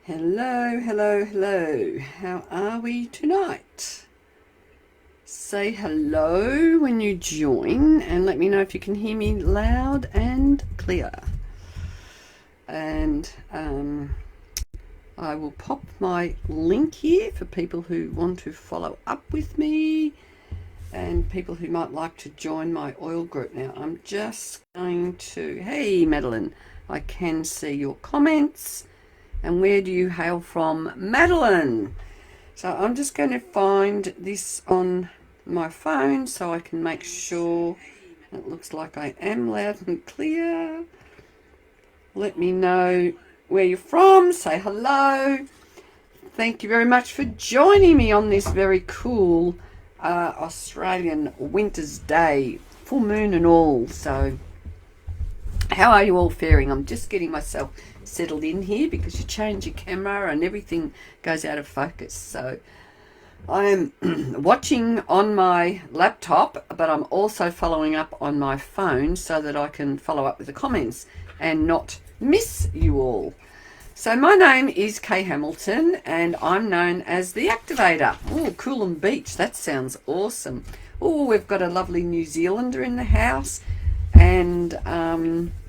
Hello, hello, hello. How are we tonight? Say hello when you join and let me know if you can hear me loud and clear. And I will pop my link here for people who want to follow up with me and people who might like to join my oil group. Now, I'm just going to... Hey, Madeline, I can see your comments. And where do you hail from, Madeline? So I'm just going to find this on my phone so I can make sure it looks like I am loud and clear. Let me know where you're from. Say hello. Thank you very much for joining me on this very cool Australian winter's day, full moon and all. So how are you all faring? I'm just getting myself settled in here because you change your camera and everything goes out of focus. So I am watching on my laptop, but I'm also following up on my phone so that I can follow up with the comments and not miss you all. So my name is Kay Hamilton and I'm known as the Activator. Oh, Coolum Beach, that sounds awesome. Oh, we've got a lovely New Zealander in the house. And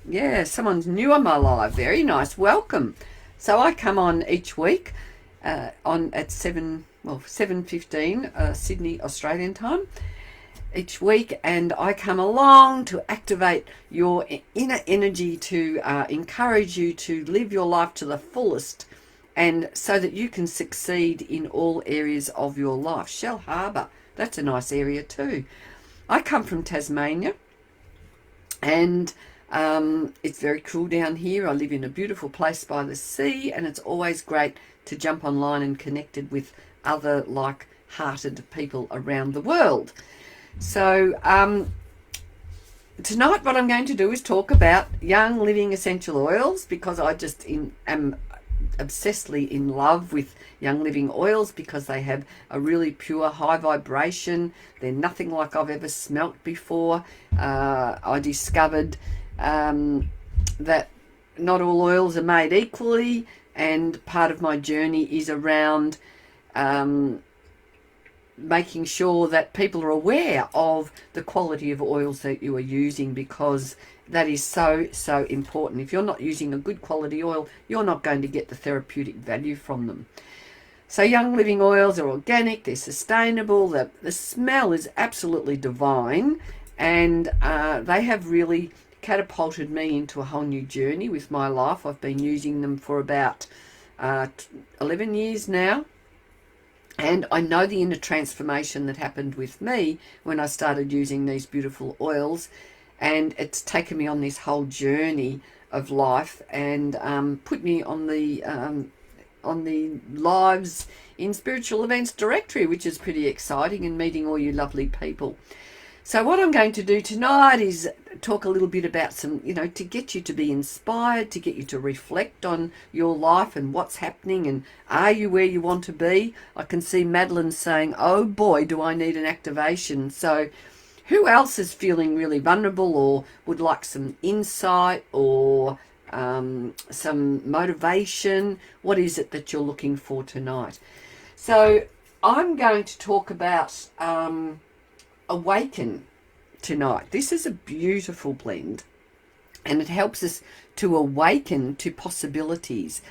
yeah, someone's new on my live. Very nice. Welcome. So I come on each week on at 7:15 Sydney Australian time each week, and I come along to activate your inner energy to encourage you to live your life to the fullest, and so that you can succeed in all areas of your life. Shell Harbour, that's a nice area too. I come from Tasmania. And it's very cool down here. I live in a beautiful place by the sea, and it's always great to jump online and connected with other like-hearted people around the world. So tonight what I'm going to do is talk about Young Living Essential Oils, because I just am obsessively in love with Young Living oils because they have a really pure high vibration. They're nothing like I've ever smelt before. I discovered that not all oils are made equally, and part of my journey is around making sure that people are aware of the quality of oils that you are using, because that is so important. If you're not using a good quality oil, you're not going to get the therapeutic value from them. So Young Living oils are organic, they're sustainable, the smell is absolutely divine, and they have really catapulted me into a whole new journey with my life. I've been using them for about 11 years now. And I know the inner transformation that happened with me when I started using these beautiful oils, and it's taken me on this whole journey of life and put me on the Lives in Spiritual Events directory, which is pretty exciting, and meeting all you lovely people. So what I'm going to do tonight is talk a little bit about some, to get you to be inspired, to get you to reflect on your life and what's happening, and are you where you want to be? I can see Madeline saying, oh boy, do I need an activation. So who else is feeling really vulnerable or would like some insight or some motivation? What is it that you're looking for tonight? So I'm going to talk about Awaken tonight. This is a beautiful blend, and it helps us to awaken to possibilities,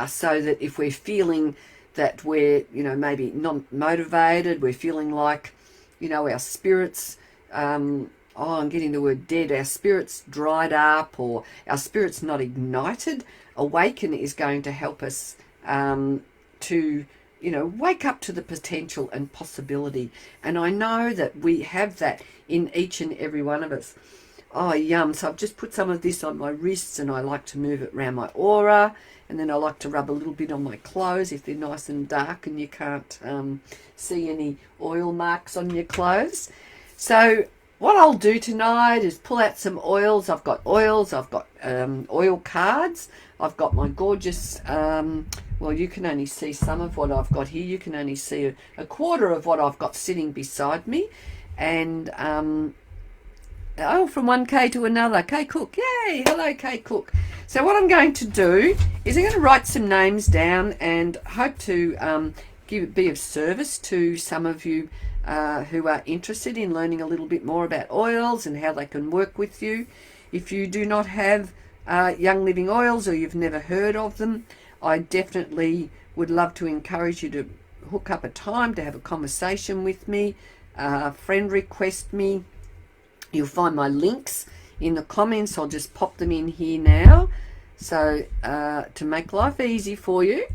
so that if we're feeling that we're maybe not motivated, we're feeling like our spirits I'm getting the word dead, our spirits dried up or our spirits not ignited, Awaken is going to help us to wake up to the potential and possibility. And I know that we have that in each and every one of us. Oh, yum. So I've just put some of this on my wrists, and I like to move it around my aura, and then I like to rub a little bit on my clothes if they're nice and dark and you can't see any oil marks on your clothes. So what I'll do tonight is pull out some oils. I've got oils, I've got oil cards, I've got my gorgeous, well, you can only see some of what I've got here. You can only see a quarter of what I've got sitting beside me. And, from one K to another. K Cook, yay, hello K Cook. So what I'm going to do is I'm going to write some names down and hope to be of service to some of you who are interested in learning a little bit more about oils and how they can work with you. If you do not have Young Living oils or you've never heard of them, I definitely would love to encourage you to hook up a time to have a conversation with me, friend request me. You'll find my links in the comments. I'll just pop them in here now, so to make life easy for you.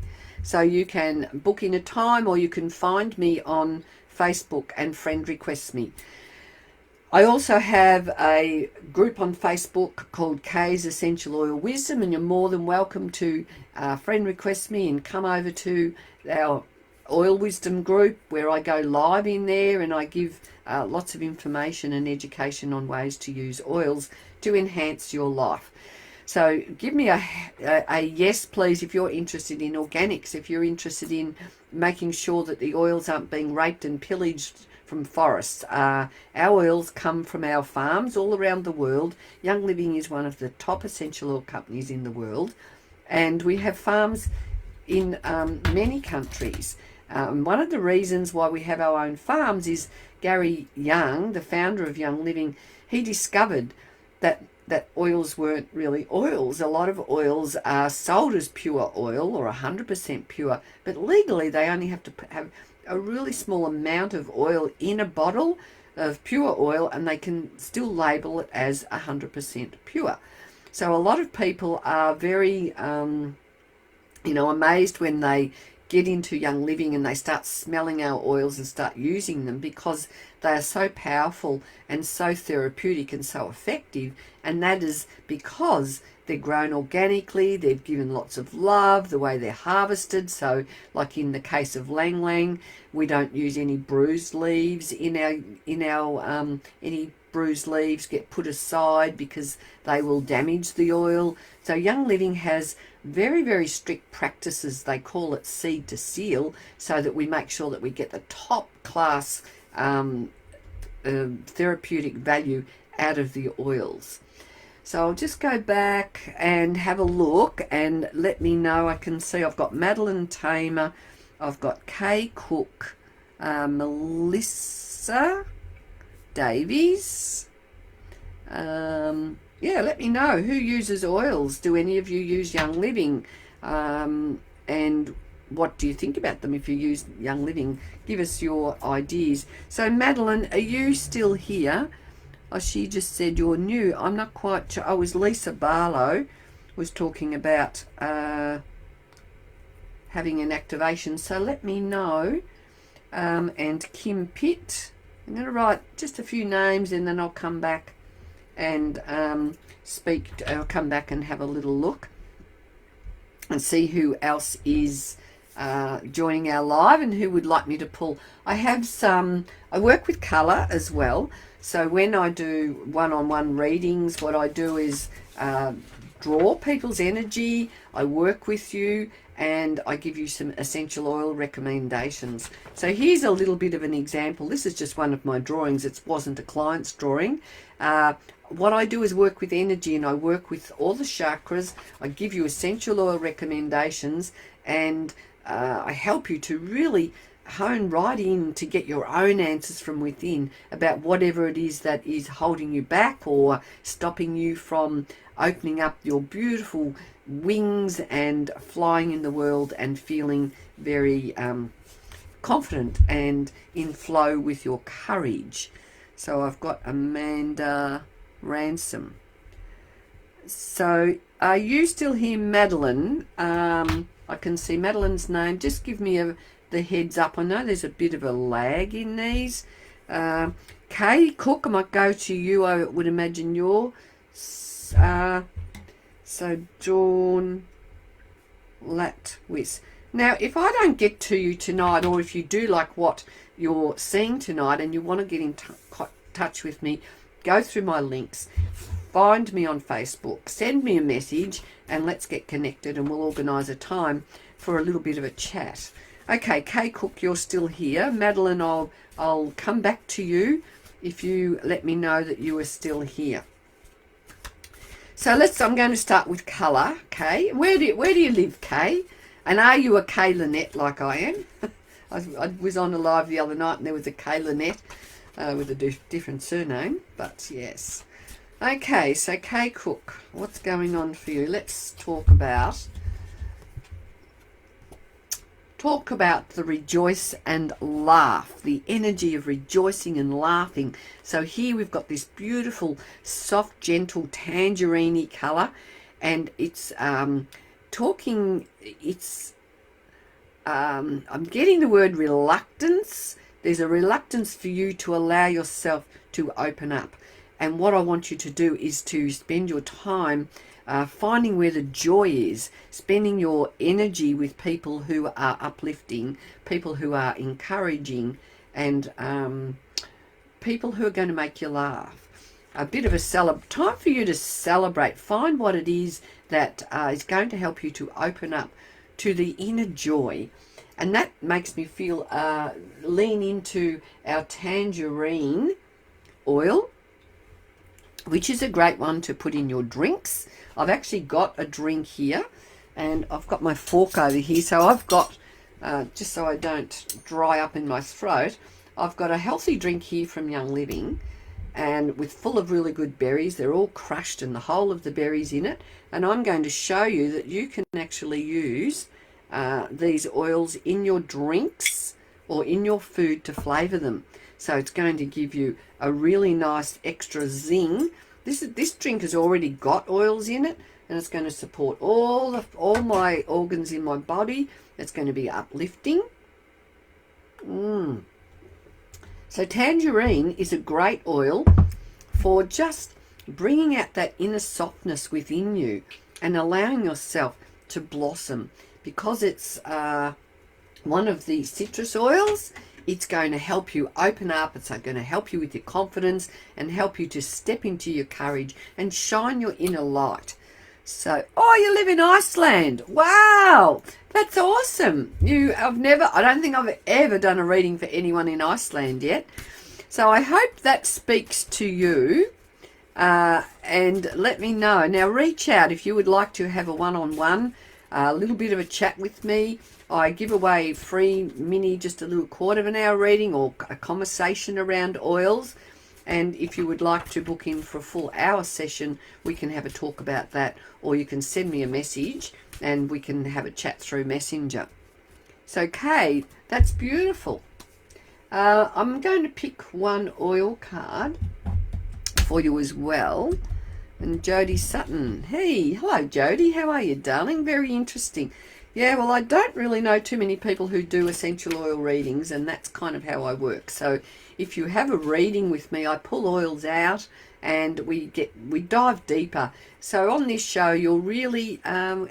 So you can book in a time, or you can find me on Facebook and friend request me. I also have a group on Facebook called Kay's Essential Oil Wisdom, and you're more than welcome to friend request me and come over to our Oil Wisdom group, where I go live in there and I give lots of information and education on ways to use oils to enhance your life. So give me a yes, please, if you're interested in organics, if you're interested in making sure that the oils aren't being raped and pillaged from forests. Our oils come from our farms all around the world. Young Living is one of the top essential oil companies in the world, and we have farms in many countries. One of the reasons why we have our own farms is Gary Young, the founder of Young Living. He discovered that oils weren't really oils. A lot of oils are sold as pure oil or 100% pure, but legally they only have to have a really small amount of oil in a bottle of pure oil, and they can still label it as 100% pure. So a lot of people are very amazed when they get into Young Living and they start smelling our oils and start using them, because they are so powerful and so therapeutic and so effective. And that is because they're grown organically, they've given lots of love, the way they're harvested. So like in the case of Lang Lang, we don't use any bruised leaves in our any bruised leaves get put aside because they will damage the oil. So Young Living has very, very strict practices. They call it seed to seal, so that we make sure that we get the top class therapeutic value out of the oils. So I'll just go back and have a look and let me know. I can see I've got Madeline Tamer, I've got Kay Cook, Melissa Davies. Yeah, let me know who uses oils. Do any of you use Young Living? And what do you think about them if you use Young Living? Give us your ideas. So Madeline, are you still here? Oh, she just said you're new. I'm not quite sure. Oh, it was Lisa Barlow was talking about having an activation. So let me know. And Kim Pitt. I'm going to write just a few names and then I'll come back and I'll come back and have a little look and see who else is joining our live and who would like me to pull. I work with colour as well. So when I do one-on-one readings, what I do is draw people's energy, I work with you, and I give you some essential oil recommendations. So here's a little bit of an example. This is just one of my drawings. It wasn't a client's drawing. What I do is work with energy, and I work with all the chakras. I give you essential oil recommendations, and I help you to really hone right in to get your own answers from within about whatever it is that is holding you back or stopping you from opening up your beautiful wings and flying in the world and feeling very confident and in flow with your courage. So I've got Amanda Ransom. So are you still here, Madeline? I can see Madeline's name. Just give me the heads up. I know there's a bit of a lag in these. Kay Cook, I might go to you. I would imagine you're. So Dawn Latwis. Now, if I don't get to you tonight, or if you do like what you're seeing tonight and you want to get in touch with me, go through my links. Find me on Facebook. Send me a message and let's get connected and we'll organise a time for a little bit of a chat. Okay, Kay Cook, you're still here. Madeline, I'll come back to you if you let me know that you are still here. So I'm going to start with colour, Kay. Where do you live, Kay? And are you a Kay Lynette like I am? I was on a live the other night and there was a Kay Lynette with a different surname, but yes. Okay, so Kay Cook, what's going on for you? Let's talk about the rejoice and laugh, the energy of rejoicing and laughing. So here we've got this beautiful, soft, gentle, tangerine colour, and it's I'm getting the word reluctance. There's a reluctance for you to allow yourself to open up. And what I want you to do is to spend your time finding where the joy is, spending your energy with people who are uplifting, people who are encouraging, and people who are going to make you laugh. A bit of a time for you to celebrate. Find what it is that is going to help you to open up to the inner joy. And that makes me feel lean into our tangerine oil, which is a great one to put in your drinks. I've actually got a drink here, and I've got my fork over here. So I've got, just so I don't dry up in my throat, I've got a healthy drink here from Young Living, and full of really good berries. They're all crushed and the whole of the berries in it. And I'm going to show you that you can actually use these oils in your drinks or in your food to flavour them. So it's going to give you a really nice extra zing. This drink has already got oils in it, and it's going to support all my organs in my body. It's going to be uplifting. So tangerine is a great oil for just bringing out that inner softness within you and allowing yourself to blossom. Because it's one of the citrus oils, it's going to help you open up. It's going to help you with your confidence and help you to step into your courage and shine your inner light. So, you live in Iceland. Wow, that's awesome. I don't think I've ever done a reading for anyone in Iceland yet. So I hope that speaks to you. And let me know. Now reach out if you would like to have a one-on-one, a little bit of a chat with me. I give away free mini, just a little quarter of an hour reading or a conversation around oils. And if you would like to book in for a full hour session, we can have a talk about that, or you can send me a message and we can have a chat through Messenger. So Kay, that's beautiful. I'm going to pick one oil card for you as well. And Jody Sutton. Hey, hello Jody, how are you, darling? Very interesting. Yeah, well, I don't really know too many people who do essential oil readings, and that's kind of how I work. So if you have a reading with me, I pull oils out and we dive deeper. So on this show, you'll really, I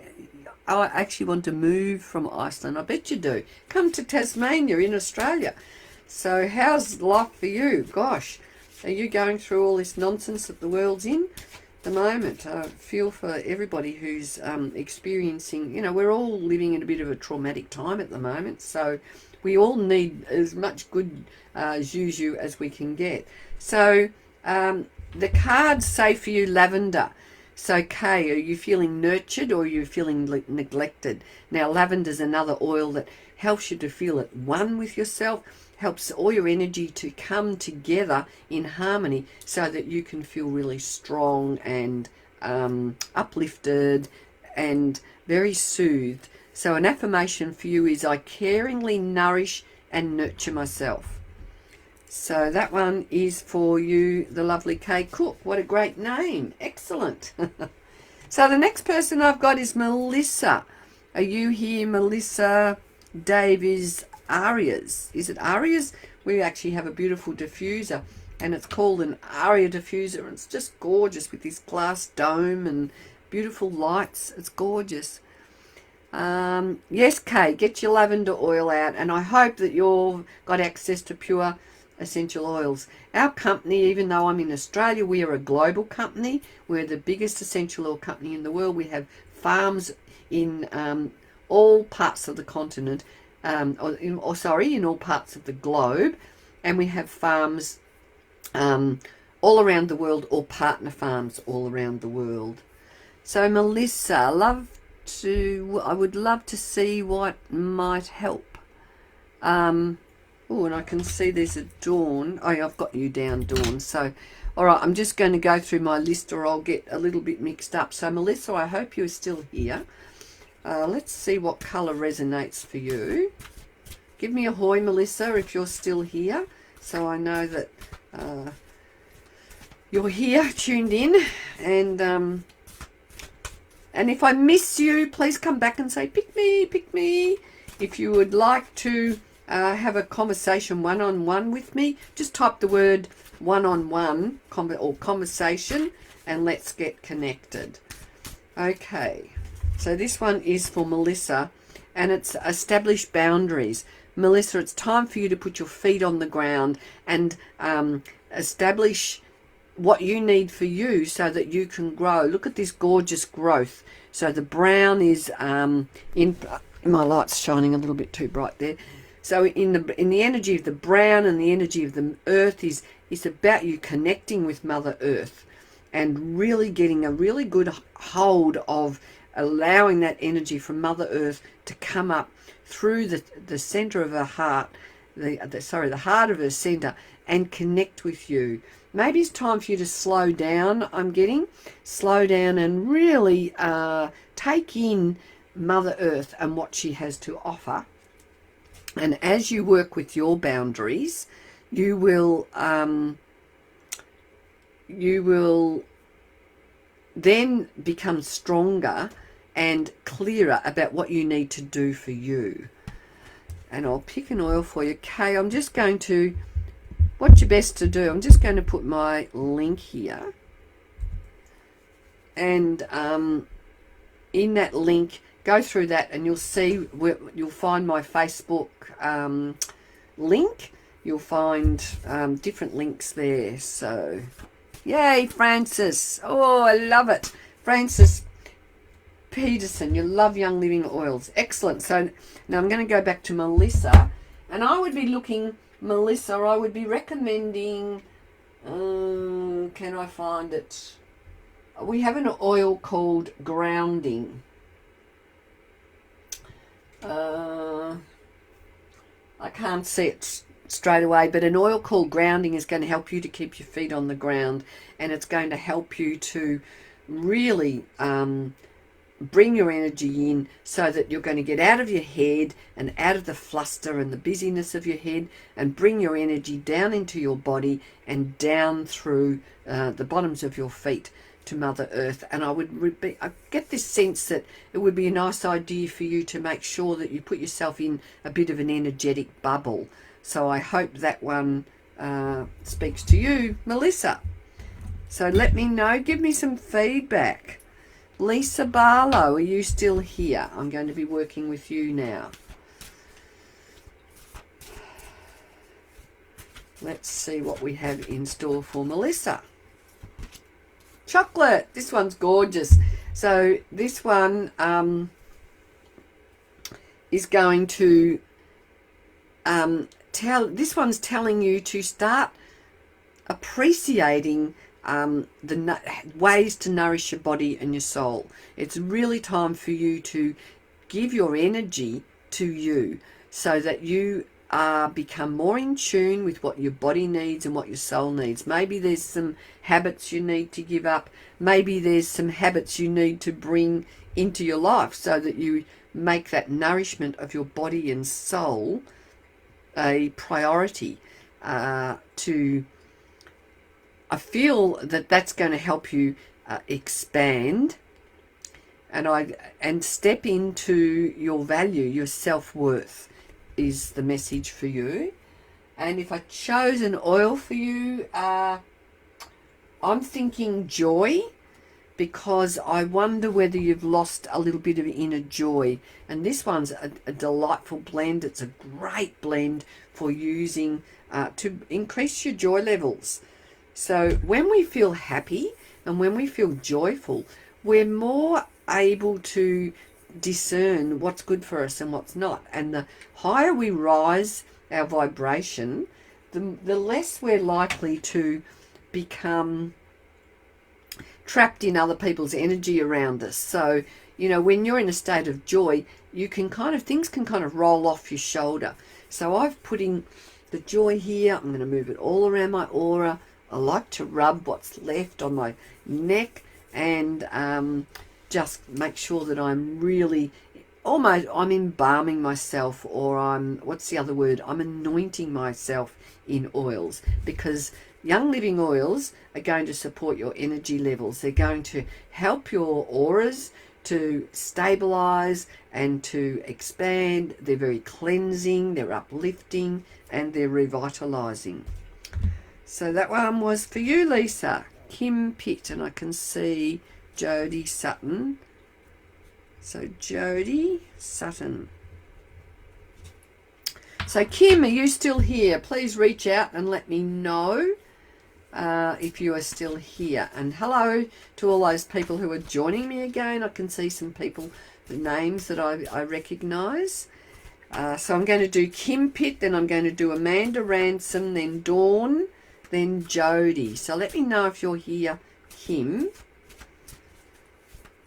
actually want to move from Iceland. I bet you do. Come to Tasmania in Australia. So how's life for you? Gosh, are you going through all this nonsense that the world's in? The moment. I feel for everybody who's experiencing, we're all living in a bit of a traumatic time at the moment, so we all need as much good juju as we can get. So the cards say for you lavender. So Kay, are you feeling nurtured or are you feeling neglected? Now lavender's another oil that helps you to feel at one with yourself, helps all your energy to come together in harmony so that you can feel really strong and uplifted and very soothed. So an affirmation for you is, I caringly nourish and nurture myself. So that one is for you, the lovely Kay Cook. What a great name. Excellent. So the next person I've got is Melissa. Are you here, Melissa Davies Arias? Is it Arias? We actually have a beautiful diffuser, and it's called an Aria diffuser, and it's just gorgeous with this glass dome and beautiful lights. It's gorgeous. Yes, Kay, get your lavender oil out, and I hope that you've got access to pure essential oils. Our company, even though I'm in Australia, we are a global company. We're the biggest essential oil company in the world. We have farms in all parts of the continent, in all parts of the globe, and we have farms all around the world, or partner farms all around the world. So Melissa, I would love to see what might help. Oh, and I can see there's a Dawn. Oh, I've got you down, Dawn. So, all right, I'm just going to go through my list or I'll get a little bit mixed up. So, Melissa, I hope you're still here. Let's see what colour resonates for you. Give me a hoy, Melissa, if you're still here, so I know that you're here, tuned in. And if I miss you, please come back and say, pick me, pick me. If you would like to have a conversation one-on-one with me, just type the word one-on-one or conversation and let's get connected. Okay, so this one is for Melissa and it's establish boundaries. Melissa, it's time for you to put your feet on the ground and establish what you need for you so that you can grow. Look at this gorgeous growth. So the brown is my light's shining a little bit too bright there. So in the energy of the brown and the energy of the earth is about you connecting with Mother Earth and really getting a really good hold of allowing that energy from Mother Earth to come up through the center of her heart, the heart of her center, and connect with you. Maybe it's time for you to slow down. Slow down and really take in Mother Earth and what she has to offer. And as you work with your boundaries, you will then become stronger and clearer about what you need to do for you. And I'll pick an oil for you. Kay, I'm just going to, what's your best to do? I'm just going to put my link here. And in that link, go through that and you'll see, you'll find my Facebook link. You'll find different links there. So, yay, Francis. Oh, I love it. Francis Peterson, you love Young Living Oils. Excellent. So now I'm going to go back to Melissa. And I would be looking, Melissa, I would be recommending, can I find it? We have an oil called Grounding. I can't see it straight away, but an oil called Grounding is going to help you to keep your feet on the ground, and it's going to help you to really bring your energy in so that you're going to get out of your head and out of the fluster and the busyness of your head and bring your energy down into your body and down through the bottoms of your feet to Mother Earth. And I get this sense that it would be a nice idea for you to make sure that you put yourself in a bit of an energetic bubble. So I hope that one speaks to you, Melissa. So let me know, give me some feedback. Lisa Barlow, are you still here? I'm going to be working with you now. Let's see what we have in store for Melissa. Chocolate, this one's gorgeous. So this one is going to this one's telling you to start appreciating the ways to nourish your body and your soul. It's really time for you to give your energy to you so that you become more in tune with what your body needs and what your soul needs. Maybe there's some habits you need to give up. Maybe there's some habits you need to bring into your life so that you make that nourishment of your body and soul a priority. I feel that that's going to help you expand and step into your value, your self-worth is the message for you. And if I chose an oil for you, I'm thinking joy, because I wonder whether you've lost a little bit of inner joy. And this one's a delightful blend. It's a great blend for using to increase your joy levels. So when we feel happy and when we feel joyful, we're more able to discern what's good for us and what's not. And the higher we rise our vibration, the less we're likely to become trapped in other people's energy around us. So, you know, when you're in a state of joy, you can things can kind of roll off your shoulder. So I've put in the joy here. I'm going to move it all around my aura. I like to rub what's left on my neck and just make sure that I'm really I'm embalming myself, or what's the other word? I'm anointing myself in oils, because Young Living oils are going to support your energy levels. They're going to help your auras to stabilize and to expand. They're very cleansing, they're uplifting, and they're revitalizing. So that one was for you, Lisa. Kim Pitt, and I can see Jody Sutton. So Jody Sutton. So Kim, are you still here? Please reach out and let me know if you are still here. And hello to all those people who are joining me again. I can see some people, the names that I recognise. So I'm going to do Kim Pitt, then I'm going to do Amanda Ransom, then Dawn, then Jody. So let me know if you're here, Kim.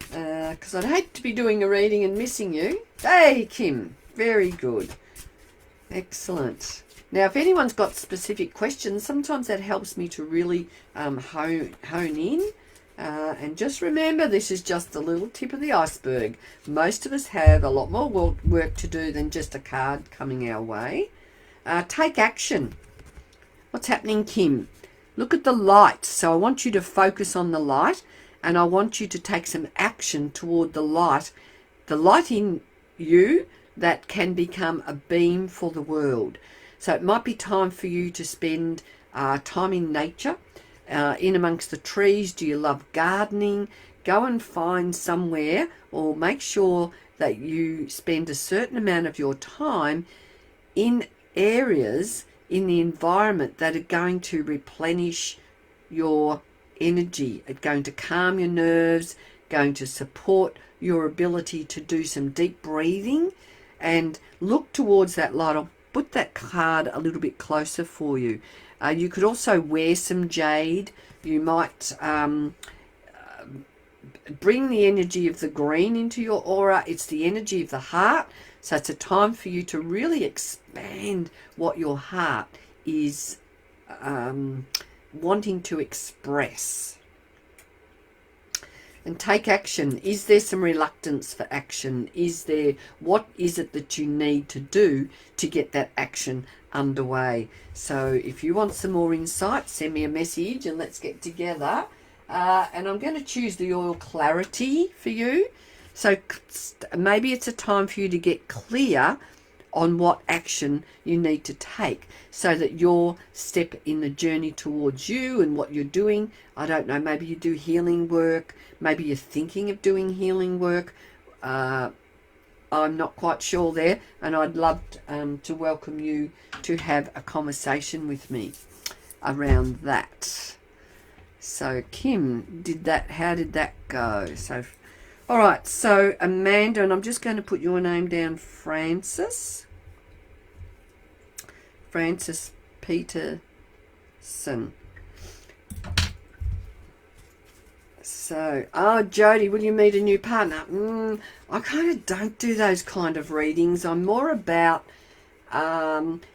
Because I'd hate to be doing a reading and missing you. Hey, Kim. Very good. Excellent. Now, if anyone's got specific questions, sometimes that helps me to really hone in. And just remember, this is just the little tip of the iceberg. Most of us have a lot more work to do than just a card coming our way. Take action. What's happening, Kim? Look at the light. So I want you to focus on the light. And I want you to take some action toward the light in you that can become a beam for the world. So it might be time for you to spend time in nature, in amongst the trees. Do you love gardening? Go and find somewhere, or make sure that you spend a certain amount of your time in areas in the environment that are going to replenish your energy. It's going to calm your nerves, going to support your ability to do some deep breathing, and look towards that light. I'll put that card a little bit closer for you. You could also wear some jade. You might bring the energy of the green into your aura. It's the energy of the heart. So it's a time for you to really expand what your heart is wanting to express. And take action. Is there some reluctance for action? What is it that you need to do to get that action underway? So if you want some more insight, send me a message and let's get together. And I'm going to choose the oil Clarity for you. So maybe it's a time for you to get clear on what action you need to take so that your step in the journey towards you and what you're doing, I don't know, maybe you do healing work, maybe you're thinking of doing healing work. I'm not quite sure there, and I'd love to welcome you to have a conversation with me around that. So Kim, how did that go? So all right, so Amanda, and I'm just going to put your name down, Francis Peterson. So, Jody, will you meet a new partner? I kind of don't do those kind of readings. I'm more about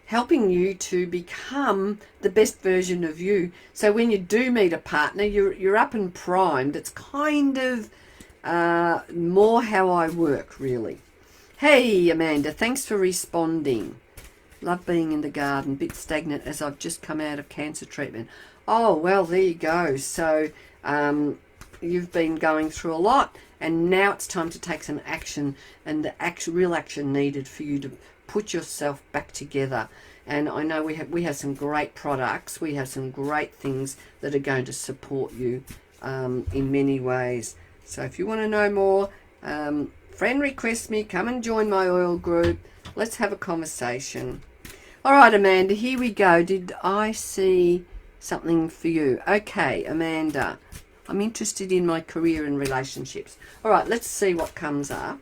helping you to become the best version of you. So when you do meet a partner, you're up and primed. It's kind of more how I work, really. Hey, Amanda, thanks for responding. Love being in the garden, bit stagnant as I've just come out of cancer treatment. Oh, well, there you go. So you've been going through a lot, and now it's time to take some action, and the real action needed for you to put yourself back together. And I know we have some great products. We have some great things that are going to support you in many ways. So if you want to know more, friend request me, come and join my oil group. Let's have a conversation. All right, Amanda, here we go. Did I see something for you? Okay, Amanda, I'm interested in my career and relationships. All right, let's see what comes up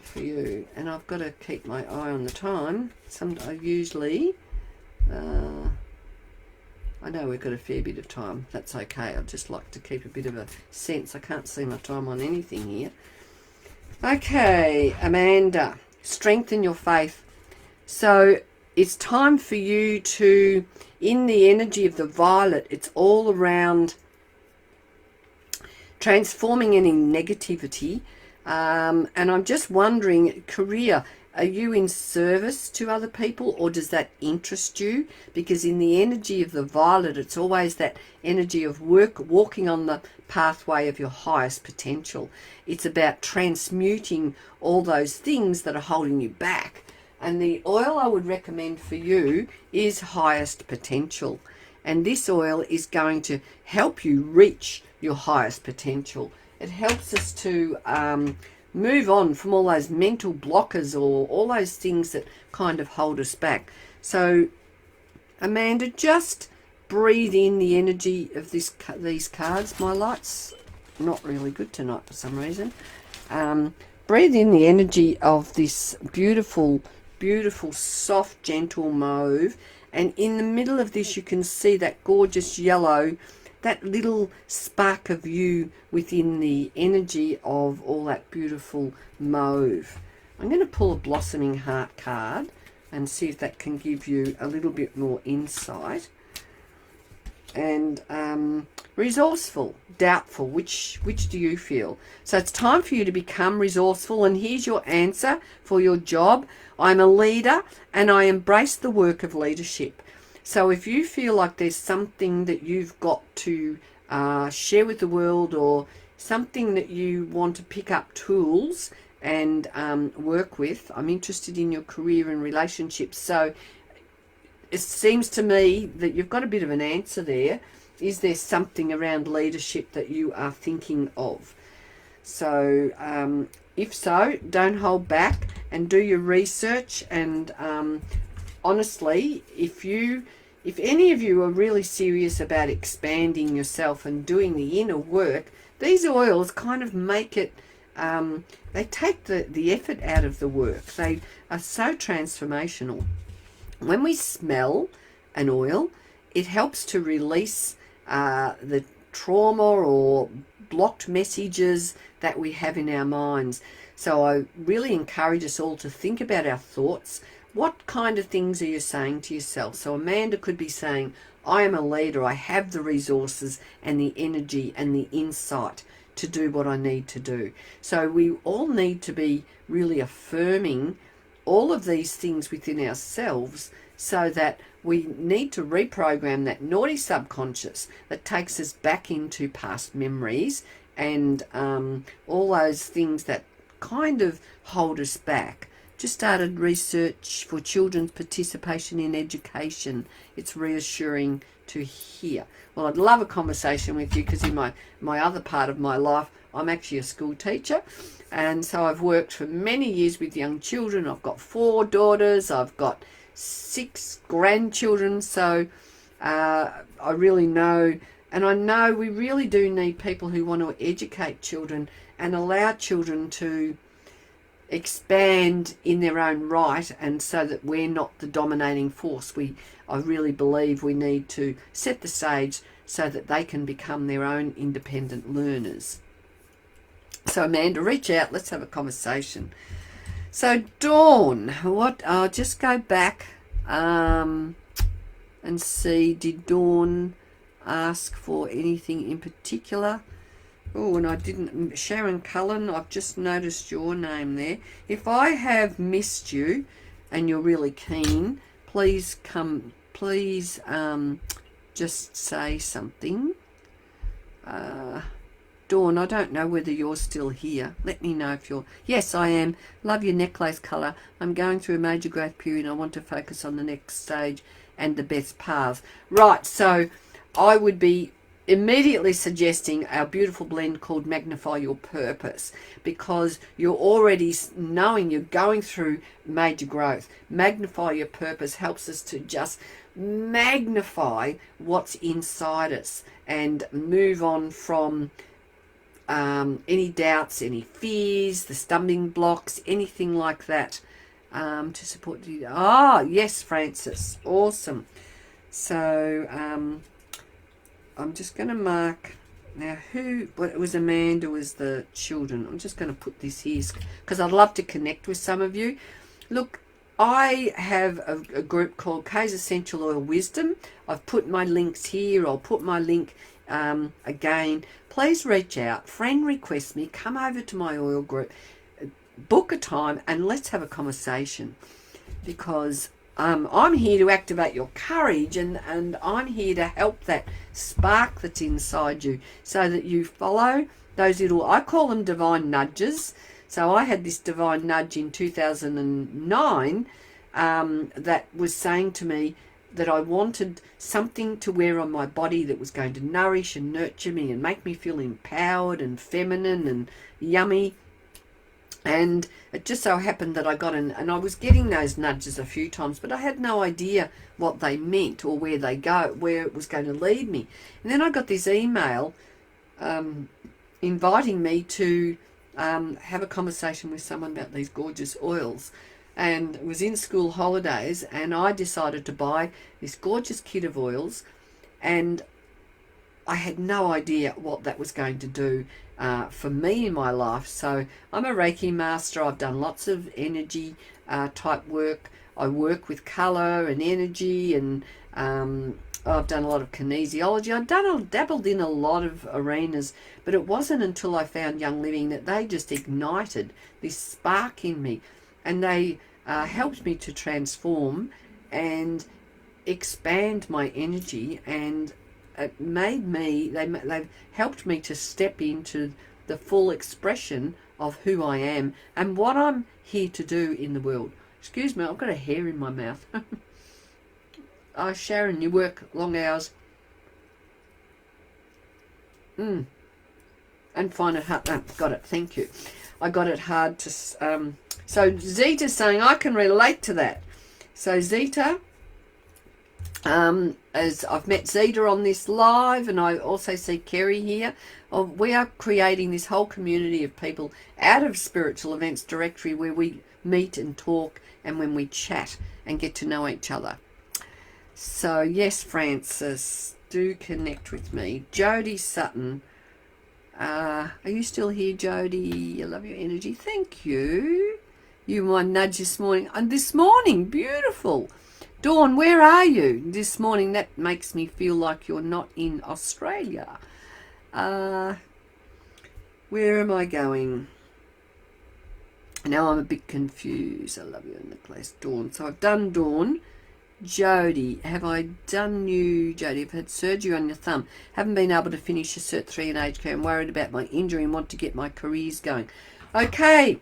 for you. And I've got to keep my eye on the time. I I know we've got a fair bit of time. That's okay. I'd just like to keep a bit of a sense. I can't see my time on anything here. Okay, Amanda, strengthen your faith. So it's time for you to, in the energy of the violet, it's all around transforming any negativity. And I'm just wondering, career, are you in service to other people, or does that interest you? Because in the energy of the violet, it's always that energy of work, walking on the pathway of your highest potential. It's about transmuting all those things that are holding you back. And the oil I would recommend for you is highest potential. And this oil is going to help you reach your highest potential. It helps us to move on from all those mental blockers or all those things that kind of hold us back. So, Amanda, just breathe in the energy of these cards. My light's not really good tonight for some reason. Breathe in the energy of this beautiful, beautiful, soft, gentle mauve. And in the middle of this, you can see that gorgeous yellow, that little spark of you within the energy of all that beautiful mauve. I'm going to pull a blossoming heart card and see if that can give you a little bit more insight. And resourceful, doubtful, which do you feel? So it's time for you to become resourceful, and here's your answer for your job. I'm a leader and I embrace the work of leadership. So if you feel like there's something that you've got to share with the world, or something that you want to pick up tools and work with, I'm interested in your career and relationships. So it seems to me that you've got a bit of an answer there. Is there something around leadership that you are thinking of? So if so, don't hold back and do your research. And honestly, if any of you are really serious about expanding yourself and doing the inner work, these oils kind of make it, they take the effort out of the work. They are so transformational. When we smell an oil, it helps to release the trauma or blocked messages that we have in our minds. So I really encourage us all to think about our thoughts. What kind of things are you saying to yourself? So Amanda could be saying, I am a leader. I have the resources and the energy and the insight to do what I need to do. So we all need to be really affirming all of these things within ourselves, so that we need to reprogram that naughty subconscious that takes us back into past memories and all those things that kind of hold us back. Just started research for children's participation in education. It's reassuring to hear. Well, I'd love a conversation with you, because in my other part of my life, I'm actually a school teacher. And so I've worked for many years with young children. I've got 4 daughters. I've got 6 grandchildren. So I really know, and I know we really do need people who want to educate children and allow children to expand in their own right, and so that we're not the dominating force. I really believe we need to set the stage so that they can become their own independent learners. So Amanda, reach out, let's have a conversation. So Dawn, I'll just go back and see, did Dawn ask for anything in particular? Oh, and I didn't. Sharon Cullen, I've just noticed your name there. If I have missed you and you're really keen, please just say something. Dawn, I don't know whether you're still here. Let me know if you're... Yes, I am. Love your necklace colour. I'm going through a major growth period. I want to focus on the next stage and the best paths. Right, so I would be immediately suggesting our beautiful blend called Magnify Your Purpose, because you're already knowing you're going through major growth. Magnify Your Purpose helps us to just magnify what's inside us and move on from any doubts, any fears, the stumbling blocks, anything like that, to support you. Ah, yes, Francis. Awesome. So I'm just going to mark now it was Amanda was the children. I'm just going to put this here because I'd love to connect with some of you. Look, I have a group called K's Essential Oil Wisdom. I've put my links here. I'll put my link again. Please reach out, friend request me, come over to my oil group, book a time and let's have a conversation, because I'm here to activate your courage, and I'm here to help that spark that's inside you so that you follow those little, I call them divine nudges. So I had this divine nudge in 2009 that was saying to me that I wanted something to wear on my body that was going to nourish and nurture me and make me feel empowered and feminine and yummy. And it just so happened that I got and I was getting those nudges a few times, but I had no idea what they meant or where it was going to lead me. And then I got this email inviting me to have a conversation with someone about these gorgeous oils. And it was in school holidays, and I decided to buy this gorgeous kit of oils, and I had no idea what that was going to do for me in my life. So I'm a Reiki master. I've done lots of energy type work. I work with colour and energy, and I've done a lot of kinesiology. I've dabbled in a lot of arenas, but it wasn't until I found Young Living that they just ignited this spark in me, and they helped me to transform and expand my energy, and it made me, they've helped me to step into the full expression of who I am and what I'm here to do in the world. Excuse me, I've got a hair in my mouth. Oh, Sharon, you work long hours. And find it hard. Oh, got it, thank you. I got it hard to... So Zita's saying, I can relate to that. So Zita... as I've met Zeta on this live, and I also see Kerry here, we are creating this whole community of people out of Spiritual Events Directory where we meet and talk, and when we chat and get to know each other. So yes, Francis, do connect with me. Jody Sutton, are you still here, Jody? I love your energy. Thank you. You my nudge this morning. And this morning, beautiful. Dawn, where are you this morning? That makes me feel like you're not in Australia. Where am I going? Now I'm a bit confused. I love you in the place, Dawn. So I've done Dawn. Jody, have I done you, Jody? I've had surgery on your thumb. Haven't been able to finish a Cert 3 in aged care. I'm worried about my injury and want to get my careers going. Okay.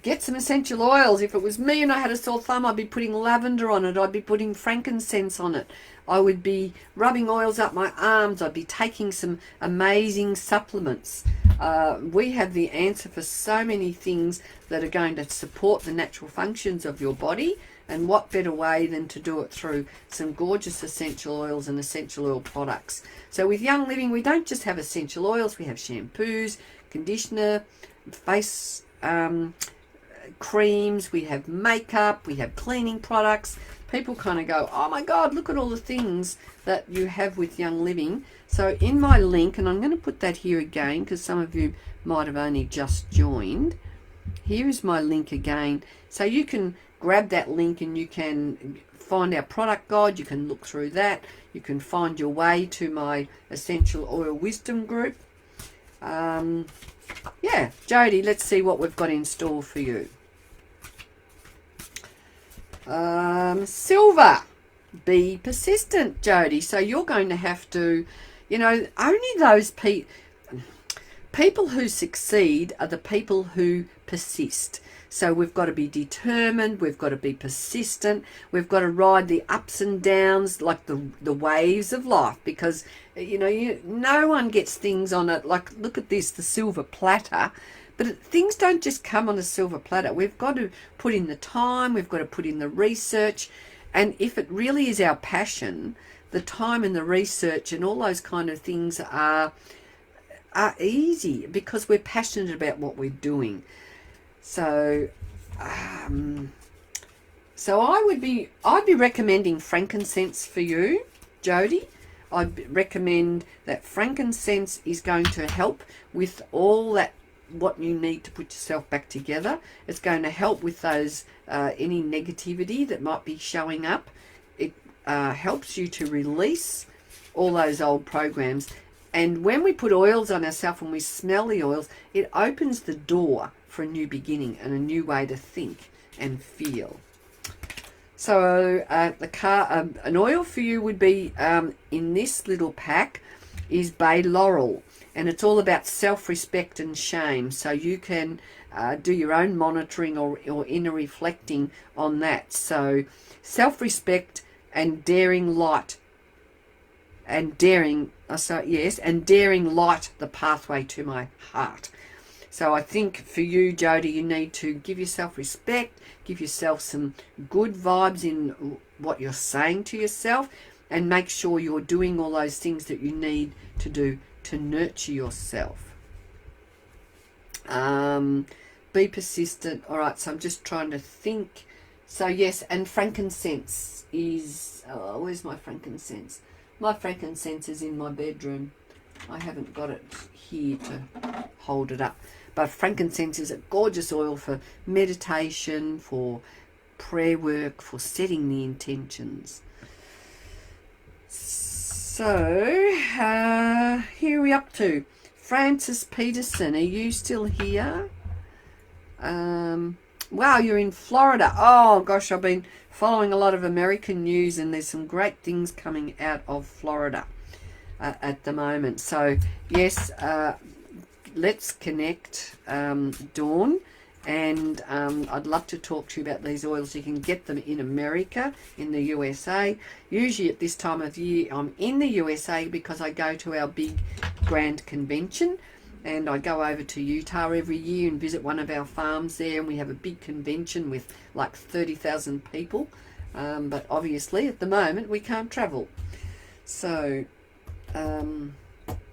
Get some essential oils. If it was me and I had a sore thumb, I'd be putting lavender on it. I'd be putting frankincense on it. I would be rubbing oils up my arms. I'd be taking some amazing supplements. We have the answer for so many things that are going to support the natural functions of your body. And what better way than to do it through some gorgeous essential oils and essential oil products. So with Young Living, we don't just have essential oils. We have shampoos, conditioner, face creams, we have makeup, we have cleaning products. People kind of go, oh my God, look at all the things that you have with Young Living. So in my link, and I'm going to put that here again because some of you might have only just joined. Here is my link again. So you can grab that link and you can find our product guide. You can look through that. You can find your way to my Essential Oil Wisdom group. Yeah, Jody, let's see what we've got in store for you. Silver, be persistent, Jody. So you're going to have to, only those people who succeed are the people who persist. So we've got to be determined, we've got to be persistent, we've got to ride the ups and downs like the waves of life, because no one gets things on it. Like, look at this, the silver platter. But things don't just come on a silver platter. We've got to put in the time, we've got to put in the research, and if it really is our passion, the time and the research and all those kind of things are easy because we're passionate about what we're doing. So, I'd be recommending frankincense for you, Jody. I recommend that frankincense is going to help with all that, what you need to put yourself back together. It's going to help with those any negativity that might be showing up. It helps you to release all those old programs. And when we put oils on ourselves and we smell the oils, it opens the door for a new beginning and a new way to think and feel. So an oil for you would be, in this little pack, is bay laurel. And it's all about self-respect and shame. So you can do your own monitoring or inner reflecting on that. So self-respect and daring light. And daring light the pathway to my heart. So I think for you, Jody, you need to give yourself respect, give yourself some good vibes in what you're saying to yourself, and make sure you're doing all those things that you need to do to nurture yourself. Be persistent. All right, so I'm just trying to think. So yes, and frankincense is, where's my frankincense? My frankincense is in my bedroom. I haven't got it here to hold it up. But frankincense is a gorgeous oil for meditation, for prayer work, for setting the intentions. So, here are we up to? Francis Peterson, are you still here? Wow, you're in Florida. Oh, gosh, I've been following a lot of American news, and there's some great things coming out of Florida at the moment. So, yes, let's connect, Dawn. And I'd love to talk to you about these oils. You can get them in America, in the USA. Usually at this time of year, I'm in the USA because I go to our big grand convention. And I go over to Utah every year and visit one of our farms there. And we have a big convention with like 30,000 people. But obviously at the moment we can't travel. So,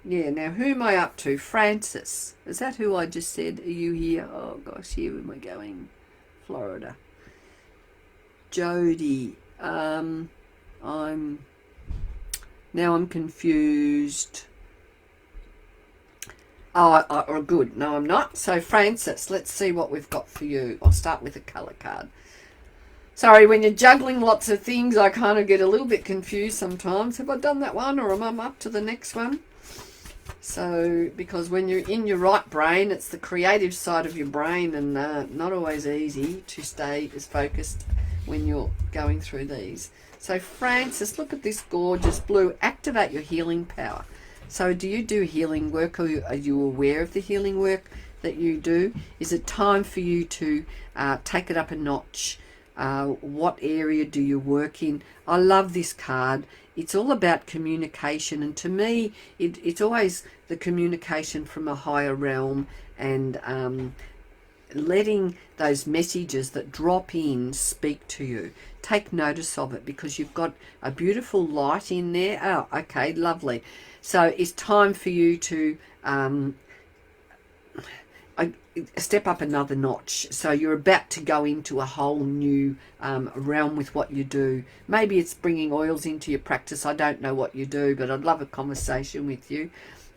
yeah, now who am I up to? Francis. Is that who I just said? Are you here? Oh gosh, here am I going? Florida. Jody. I'm confused. Oh, good. No, I'm not. So Francis, let's see what we've got for you. I'll start with a colour card. Sorry, when you're juggling lots of things, I kind of get a little bit confused sometimes. Have I done that one, or am I up to the next one? So, because when you're in your right brain, it's the creative side of your brain, and not always easy to stay as focused when you're going through these. So, Francis, look at this gorgeous blue. Activate your healing power. So, do you do healing work, or are you aware of the healing work that you do? Is it time for you to take it up a notch? What area do you work in? I love this card. It's all about communication, and to me it's always the communication from a higher realm, and letting those messages that drop in speak to you. Take notice of it, because you've got a beautiful light in there. Oh, okay, lovely. So it's time for you to step up another notch. So you're about to go into a whole new realm with what you do. Maybe it's bringing oils into your practice. I don't know what you do, but I'd love a conversation with you.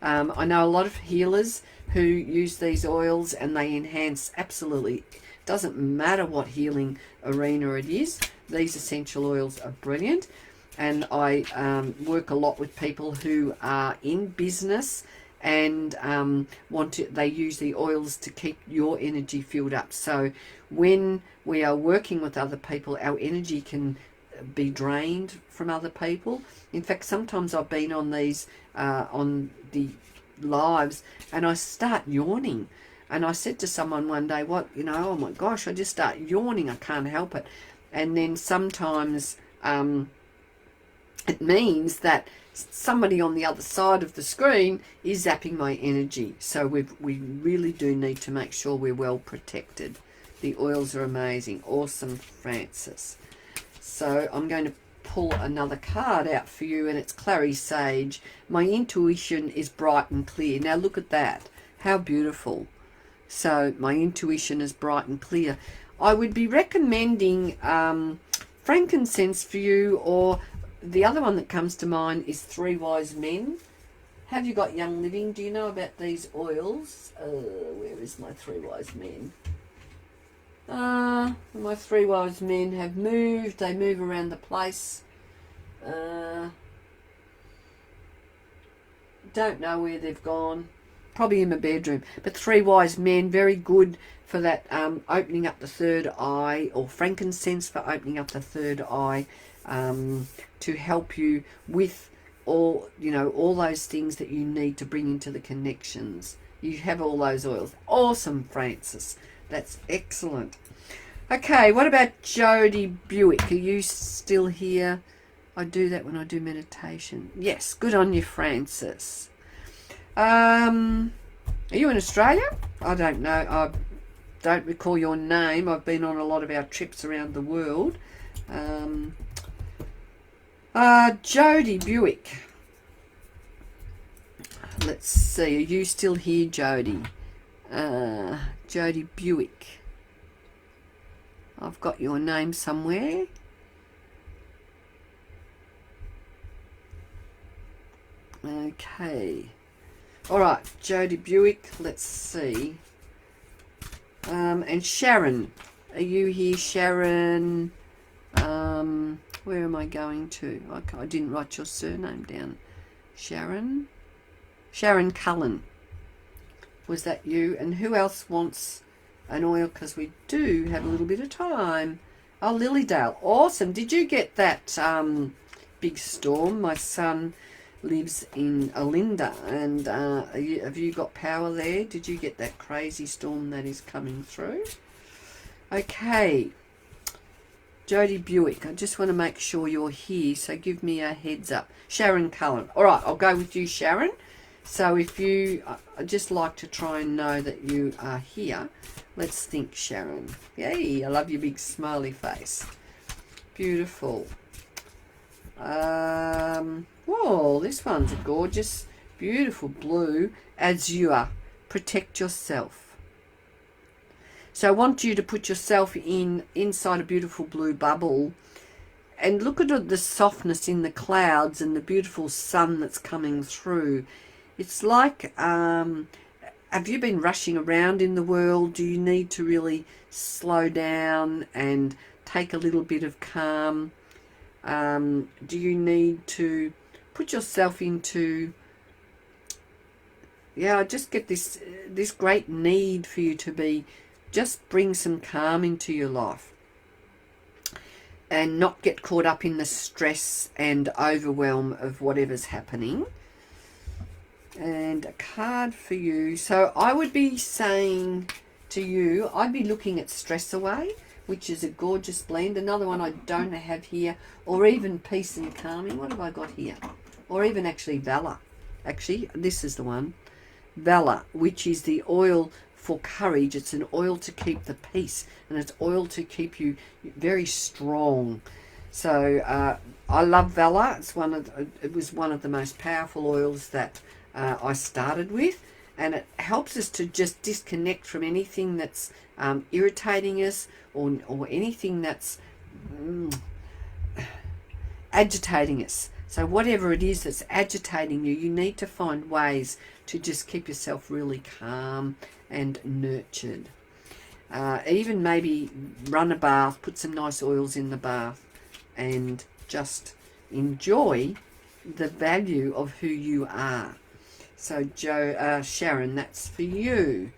I know a lot of healers who use these oils, and they enhance. Absolutely, doesn't matter what healing arena it is. These essential oils are brilliant, and I work a lot with people who are in business and they use the oils to keep your energy filled up. So when we are working with other people, our energy can be drained from other people. In fact, sometimes I've been on these on the lives, and I start yawning. And I said to someone one day, oh my gosh, I just start yawning. I can't help it. And then sometimes it means that somebody on the other side of the screen is zapping my energy. So we really do need to make sure we're well protected. The oils are amazing. Awesome, Francis. So I'm going to pull another card out for you, and it's Clary Sage. My intuition is bright and clear. Now look at that. How beautiful. So my intuition is bright and clear. I would be recommending frankincense for you, or The other one that comes to mind is Three Wise Men. Have you got Young Living? Do you know about these oils? Where is my Three Wise Men? My Three Wise Men have moved. They move around the place. Don't know where they've gone. Probably in my bedroom. But Three Wise Men, very good for that opening up the third eye, or frankincense for opening up the third eye, to help you with all those things that you need to bring into the connections. You have all those oils. Awesome, Francis. That's excellent. Okay, what about Jody Buick? Are you still here? I do that when I do meditation. Yes, good on you, Francis. Are you in Australia? I don't know. I don't recall your name. I've been on a lot of our trips around the world. Jody Buick. Let's see. Are you still here, Jody? Jody Buick. I've got your name somewhere. Okay. All right, Jody Buick. Let's see. And Sharon. Are you here, Sharon? Where am I going to? I didn't write your surname down. Sharon? Sharon Cullen. Was that you? And who else wants an oil? Because we do have a little bit of time. Oh, Lilydale. Awesome. Did you get that big storm? My son lives in Olinda, and have you got power there? Did you get that crazy storm that is coming through? Okay. Jody Buick, I just want to make sure you're here, so give me a heads up. Sharon Cullen. All right, I'll go with you, Sharon. So if you, I'd just like to try and know that you are here. Let's think, Sharon. Yay, I love your big smiley face. Beautiful. Whoa, this one's a gorgeous, beautiful blue. Azure. Protect yourself. So I want you to put yourself inside a beautiful blue bubble and look at the softness in the clouds and the beautiful sun that's coming through. It's like, have you been rushing around in the world? Do you need to really slow down and take a little bit of calm? Do you need to put yourself into, I just get this great need for you to just bring some calm into your life and not get caught up in the stress and overwhelm of whatever's happening. And a card for you. So I would be saying to you, I'd be looking at Stress Away, which is a gorgeous blend. Another one I don't have here, or even Peace and Calming. What have I got here? Or even actually Valor. Actually, this is the one. Valor, which is the oil for courage. It's an oil to keep the peace, and it's oil to keep you very strong. So I love Valor. It was one of the most powerful oils that I started with, and it helps us to just disconnect from anything that's irritating us or anything that's agitating us. So whatever it is that's agitating you, you need to find ways to just keep yourself really calm and nurtured. Even maybe run a bath, put some nice oils in the bath, and just enjoy the value of who you are. So Sharon, that's for you.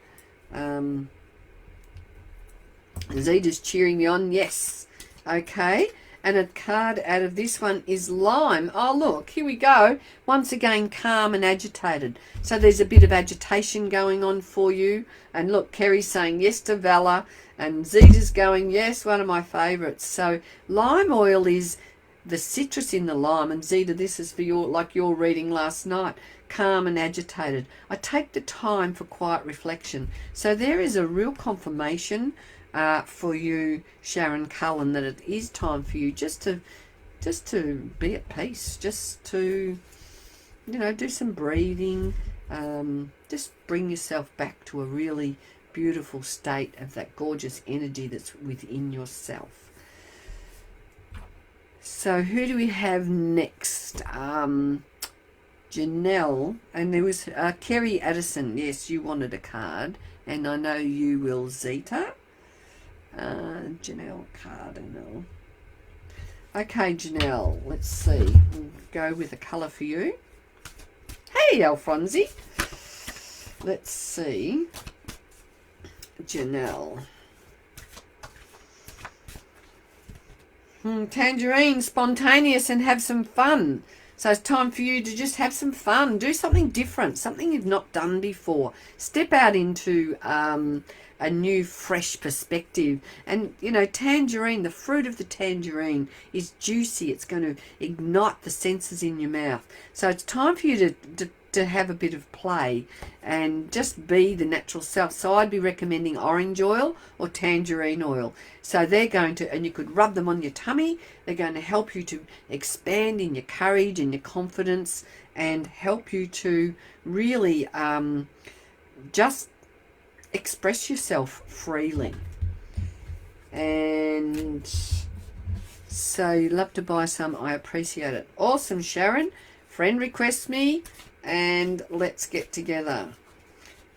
Zita's cheering me on. Yes. Okay. And a card out of this one is Lime. Oh, look, here we go. Once again, calm and agitated. So there's a bit of agitation going on for you. And look, Kerry's saying yes to Valor. And Zita's going, yes, one of my favourites. So lime oil is the citrus in the lime. And Zita, this is for your reading last night. Calm and agitated. I take the time for quiet reflection. So there is a real confirmation for you, Sharon Cullen, that it is time for you just to be at peace, just to do some breathing, just bring yourself back to a really beautiful state of that gorgeous energy that's within yourself. So who do we have next? Janelle, and there was Kerry Addison. Yes, you wanted a card, and I know you will, Zeta. Janelle Cardinal. Okay, Janelle, let's see. We'll go with a colour for you. Hey, Alfonsi. Let's see. Janelle. Tangerine, spontaneous and have some fun. So it's time for you to just have some fun. Do something different, something you've not done before. Step out into a new, fresh perspective. And, you know, tangerine, the fruit of the tangerine is juicy. It's going to ignite the senses in your mouth. So it's time for you to have a bit of play and just be the natural self. So I'd be recommending orange oil or tangerine oil. So they're going to, and you could rub them on your tummy. They're going to help you to expand in your courage and your confidence and help you to really just express yourself freely. And so you love to buy some. I appreciate it. Awesome, Sharon. Friend requests me. And let's get together.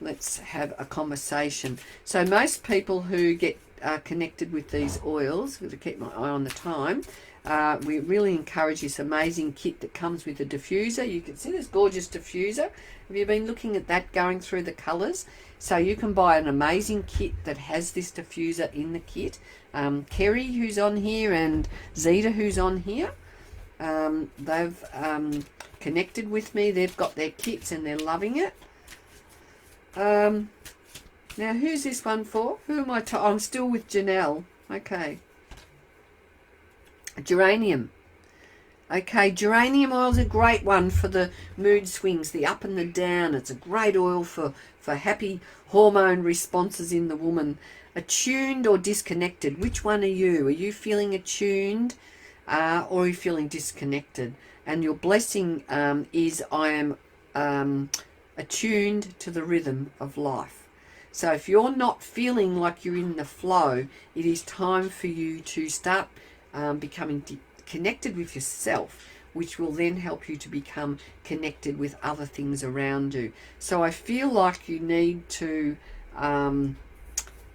Let's have a conversation. So most people who get connected with these oils, to keep my eye on the time, we really encourage this amazing kit that comes with a diffuser. You can see this gorgeous diffuser. Have you been looking at that, going through the colours? So you can buy an amazing kit that has this diffuser in the kit. Kerry, who's on here, and Zeta, who's on here, they've connected with me. They've got their kits and they're loving it. Now, who's this one for? Who am I? I'm still with Janelle. Okay. Geranium. Okay, geranium oil is a great one for the mood swings, the up and the down. It's a great oil for happy hormone responses in the woman. Attuned or disconnected? Which one are you? Are you feeling attuned or are you feeling disconnected? And your blessing is I am attuned to the rhythm of life. So if you're not feeling like you're in the flow, it is time for you to start becoming connected with yourself, which will then help you to become connected with other things around you. So I feel like you need to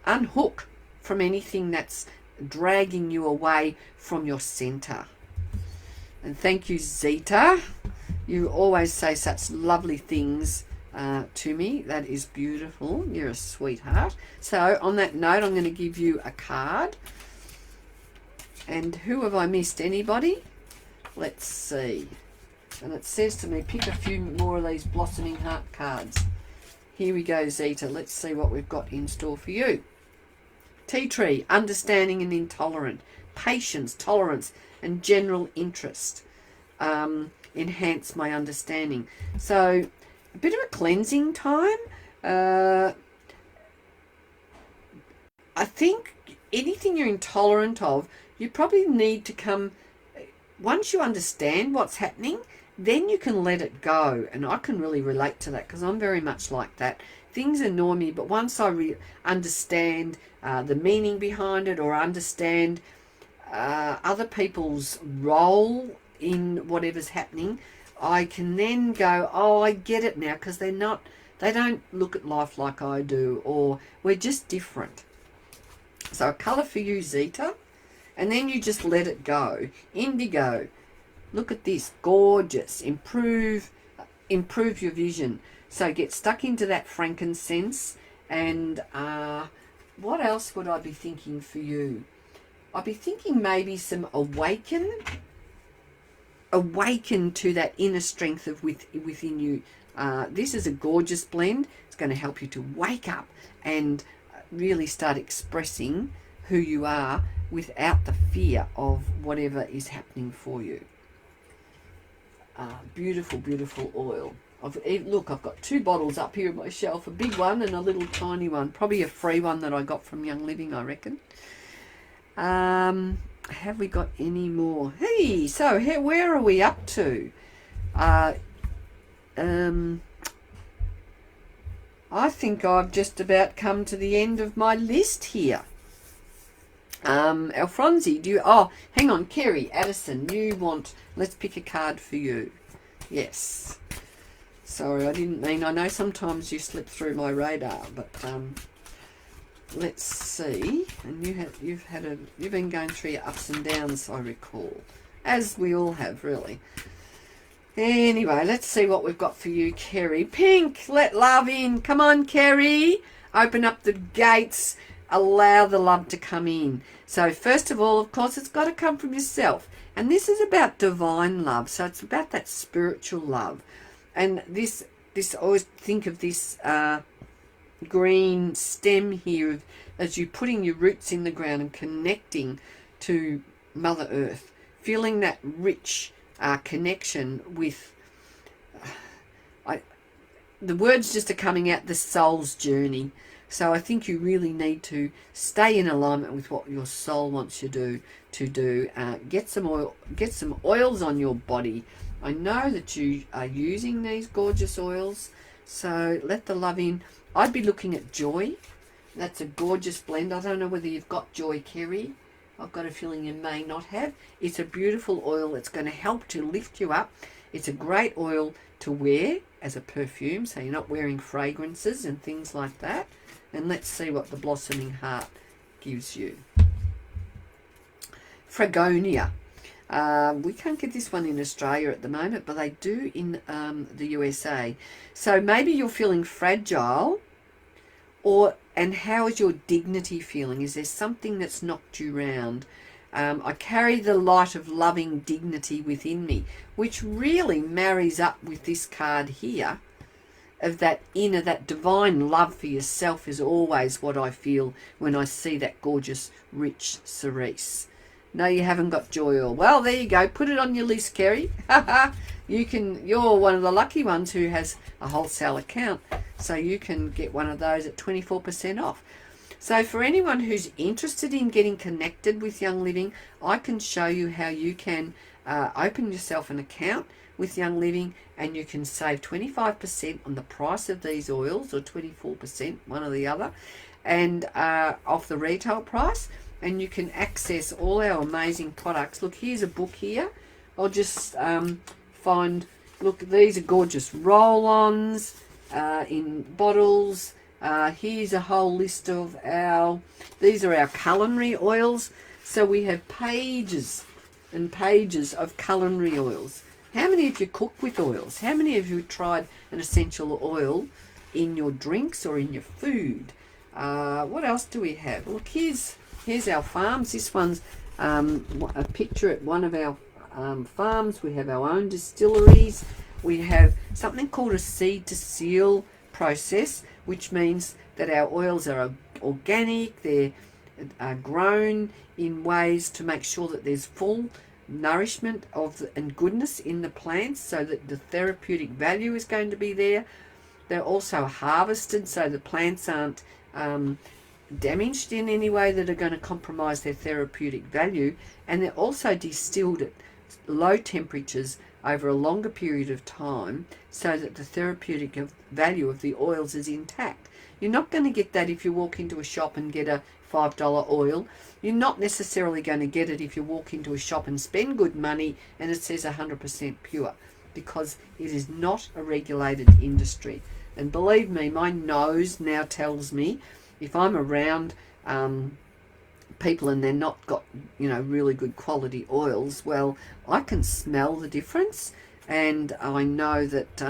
unhook from anything that's dragging you away from your center. And thank you, Zeta. You always say such lovely things to me. That is beautiful. You're a sweetheart. So on that note, I'm going to give you a card. And who have I missed? Anybody? Let's see. And it says to me, pick a few more of these blossoming heart cards. Here we go, Zeta. Let's see what we've got in store for you. Tea tree, understanding and intolerant, patience, tolerance, and general interest. Enhance my understanding. So a bit of a cleansing time. I think anything you're intolerant of, you probably need to come, once you understand what's happening, then you can let it go. And I can really relate to that because I'm very much like that. Things annoy me, but once I understand the meaning behind it, or understand other people's role in whatever's happening, I can then go, oh, I get it now, because they don't look at life like I do, or we're just different. So a colour for you, Zeta, and then you just let it go. Indigo, look at this, gorgeous. Improve your vision. So get stuck into that frankincense. And what else would I be thinking for you? I'd be thinking maybe some awaken to that inner strength of within you. This is a gorgeous blend. It's going to help you to wake up and really start expressing who you are without the fear of whatever is happening for you. Beautiful, beautiful oil. Look, I've got 2 bottles up here on my shelf, a big one and a little tiny one. Probably a free one that I got from Young Living, I reckon. Have we got any more? Hey, so where are we up to? I think I've just about come to the end of my list here. Alphonsi, do you... Oh, hang on, Kerry, Addison, you want... Let's pick a card for you. Yes. Sorry, I didn't mean... I know sometimes you slip through my radar, but let's see. And you've been going through your ups and downs, I recall. As we all have, really. Anyway, let's see what we've got for you, Kerry. Pink, let love in. Come on, Kerry. Open up the gates. Allow the love to come in. So first of all, of course, it's got to come from yourself. And this is about divine love. So it's about that spiritual love. And this I always think of this green stem here as you putting your roots in the ground and connecting to Mother Earth. Feeling that rich connection with... the words just are coming out, the soul's journey. So I think you really need to stay in alignment with what your soul wants you to do. Get some oils on your body. I know that you are using these gorgeous oils, so let the love in. I'd be looking at Joy. That's a gorgeous blend. I don't know whether you've got Joy, Kerry. I've got a feeling you may not have. It's a beautiful oil. It's going to help to lift you up. It's a great oil to wear as a perfume, so you're not wearing fragrances and things like that. And let's see what the Blossoming Heart gives you. Fragonia. We can't get this one in Australia at the moment, but they do in the USA. So maybe you're feeling fragile, and how is your dignity feeling? Is there something that's knocked you round? I carry the light of loving dignity within me, which really marries up with this card here. Of that inner, that divine love for yourself is always what I feel when I see that gorgeous, rich cerise. No, you haven't got Joy oil. Well, there you go. Put it on your list, Kerry. You're one of the lucky ones who has a wholesale account, so you can get one of those at 24% off. So for anyone who's interested in getting connected with Young Living, I can show you how you can open yourself an account with Young Living, and you can save 25% on the price of these oils, or 24%, one or the other, and off the retail price, and you can access all our amazing products. Look, here's a book here. I'll just look, these are gorgeous roll-ons in bottles. Here's a whole list of these are our culinary oils. So we have pages and pages of culinary oils. How many of you cook with oils? How many of you tried an essential oil in your drinks or in your food? What else do we have? Look, here's our farms. This one's a picture at one of our farms. We have our own distilleries. We have something called a seed to seal process, which means that our oils are organic. They're grown in ways to make sure that there's full nourishment and goodness in the plants, so that the therapeutic value is going to be there. They're also harvested so the plants aren't damaged in any way that are going to compromise their therapeutic value, and they're also distilled at low temperatures over a longer period of time so that the therapeutic value of the oils is intact. You're not going to get that if you walk into a shop and get a $5 oil. You're not necessarily going to get it if you walk into a shop and spend good money and it says 100% pure, because it is not a regulated industry. And believe me, my nose now tells me if I'm around people and they're not got, really good quality oils, well, I can smell the difference, and I know that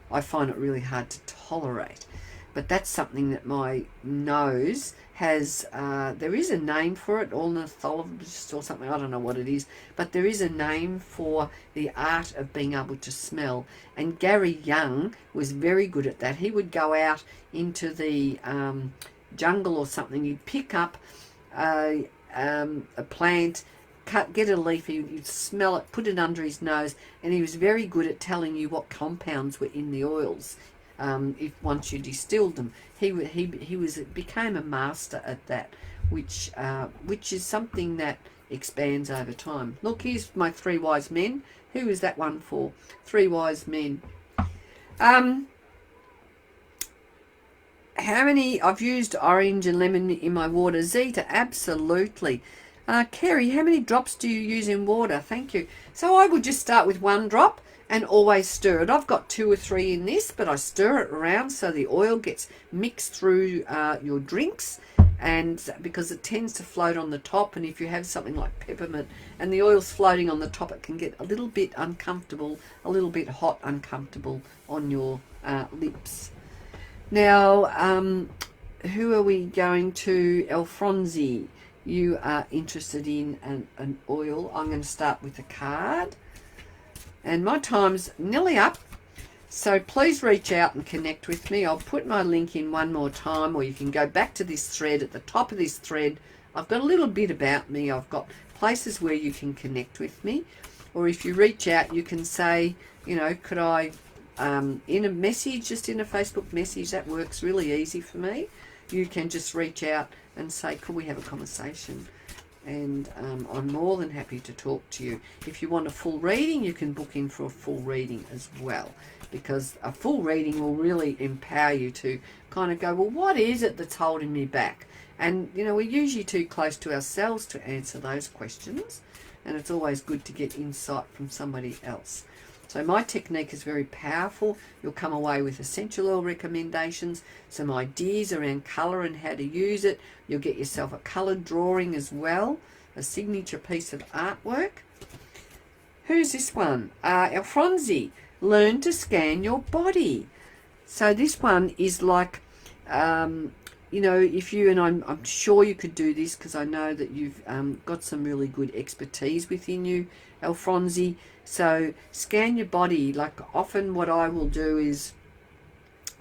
I find it really hard to tolerate. But that's something that my nose has, there is a name for it, ornithologist or something, I don't know what it is, but there is a name for the art of being able to smell. And Gary Young was very good at that. He would go out into the jungle or something, he'd pick up a plant, get a leaf, he'd smell it, put it under his nose, and he was very good at telling you what compounds were in the oils. If once you distilled them, he became a master at that, which is something that expands over time. Look, here's my Three Wise Men. Who is that one for? Three Wise Men. How many? I've used orange and lemon in my water. Zeta, absolutely. Kerry, how many drops do you use in water? Thank you. So I would just start with 1 drop and always stir it. I've got 2 or 3 in this, but I stir it around so the oil gets mixed through your drinks, and because it tends to float on the top, and if you have something like peppermint and the oil's floating on the top, it can get a little bit uncomfortable, a little bit hot, uncomfortable on your lips. Now, who are we going to? Alphonsi, you are interested in an oil. I'm going to start with a card. And my time's nearly up, so please reach out and connect with me. I'll put my link in one more time, or you can go back to this thread. At the top of this thread, I've got a little bit about me. I've got places where you can connect with me. Or if you reach out, you can say, you know, could I, in a message, just in a Facebook message, that works really easy for me. You can just reach out and say, could we have a conversation? And I'm more than happy to talk to you. If you want a full reading, you can book in for a full reading as well, because a full reading will really empower you to kind of go, well, what is it that's holding me back? And, you know, we're usually too close to ourselves to answer those questions, and it's always good to get insight from somebody else. So my technique is very powerful. You'll come away with essential oil recommendations, some ideas around colour and how to use it. You'll get yourself a coloured drawing as well, a signature piece of artwork. Who's this one? Alphonsi, learn to scan your body. So this one is like, you know, if you, and I'm sure you could do this because I know that you've got some really good expertise within you, Alphonsi. So scan your body. Like often what I will do is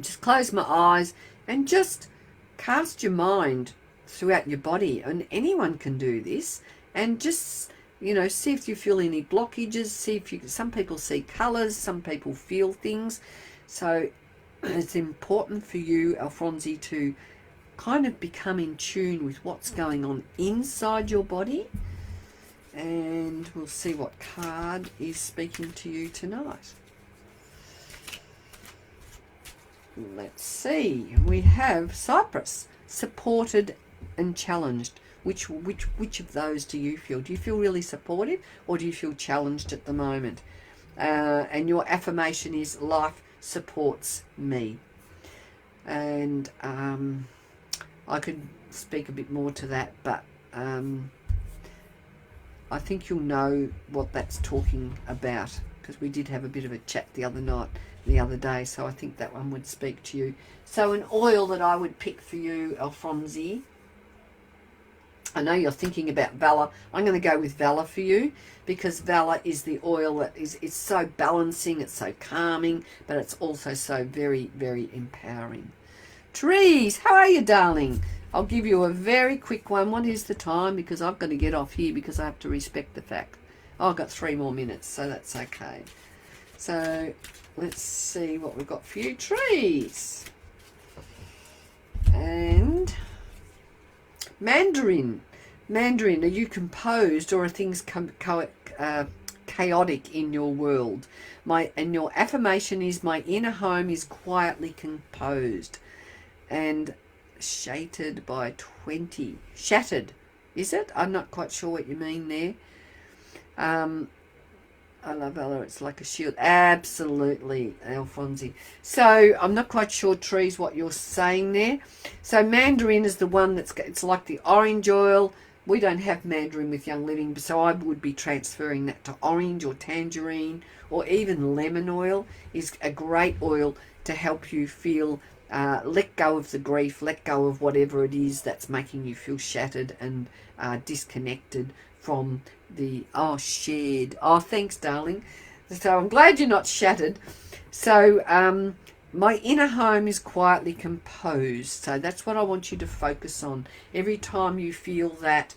just close my eyes and just cast your mind throughout your body. And anyone can do this. And just, you know, see if you feel any blockages. See if you, some people see colours, some people feel things. So it's important for you, Alphonsi, to kind of become in tune with what's going on inside your body. And we'll see what card is speaking to you tonight. Let's see. We have Cyprus, supported and challenged. Which of those do you feel? Do you feel really supported, or do you feel challenged at the moment? And your affirmation is life supports me. And I could speak a bit more to that, but I think you'll know what that's talking about, because we did have a bit of a chat the other day, so I think that one would speak to you. So an oil that I would pick for you, Alphonsi, I know you're thinking about Valor. I'm going to go with Valor for you, because Valor is the oil that is, it's so balancing, it's so calming, but it's also so very, very empowering. Trees, how are you, darling? I'll give you a very quick one. What is the time? Because I've got to get off here because I have to respect the fact. Oh, I've got 3 more minutes, so that's okay. So let's see what we've got for you. Trees. And Mandarin. Mandarin, are you composed, or are things chaotic in your world? And your affirmation is, my inner home is quietly composed. And shattered by 20. Shattered, is it? I'm not quite sure what you mean there. I love Ella, it's like a shield. Absolutely, Alphonsi. So I'm not quite sure, Trees, what you're saying there. So Mandarin is the one it's like the orange oil. We don't have Mandarin with Young Living, so I would be transferring that to orange or tangerine, or even lemon oil is a great oil to help you feel let go of the grief, let go of whatever it is that's making you feel shattered and disconnected from the shared. Oh, thanks, darling. So I'm glad you're not shattered. So my inner home is quietly composed. So that's what I want you to focus on. Every time you feel that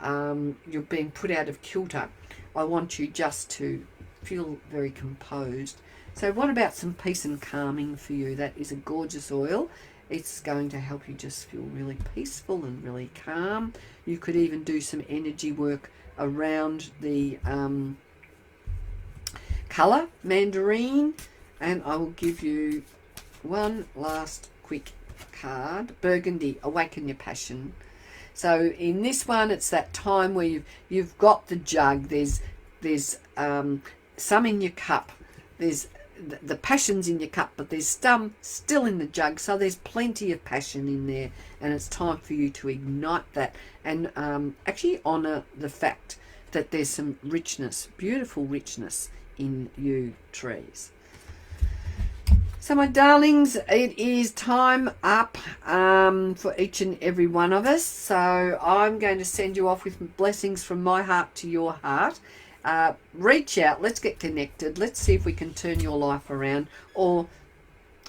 you're being put out of kilter, I want you just to feel very composed. So what about some peace and calming for you? That is a gorgeous oil. It's going to help you just feel really peaceful and really calm. You could even do some energy work around the colour, Mandarin. And I will give you one last quick card, Burgundy, Awaken Your Passion. So in this one, it's that time where you've got the jug. There's some in your cup. There's the passion's in your cup, but there's some still in the jug. So there's plenty of passion in there, and it's time for you to ignite that and actually honour the fact that there's some richness, beautiful richness in you trees. So my darlings, it is time up for each and every one of us. So I'm going to send you off with blessings from my heart to your heart. Reach out, let's get connected. Let's see if we can turn your life around or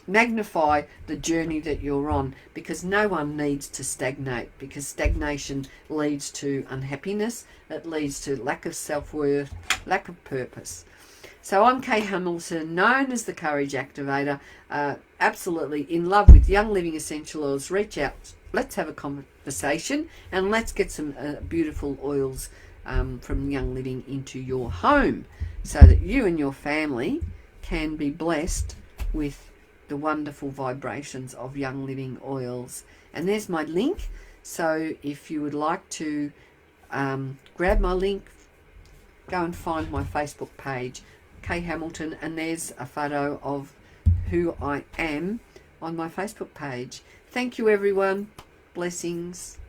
magnify the journey that you're on, because no one needs to stagnate, because stagnation leads to unhappiness. It leads to lack of self-worth, lack of purpose. So I'm Kay Hamilton, known as the Courage Activator, absolutely in love with Young Living Essential Oils. Reach out, let's have a conversation, and let's get some beautiful oils from Young Living into your home so that you and your family can be blessed with the wonderful vibrations of Young Living oils. And there's my link. So if you would like to grab my link, go and find my Facebook page, Kay Hamilton, and there's a photo of who I am on my Facebook page. Thank you, everyone. Blessings.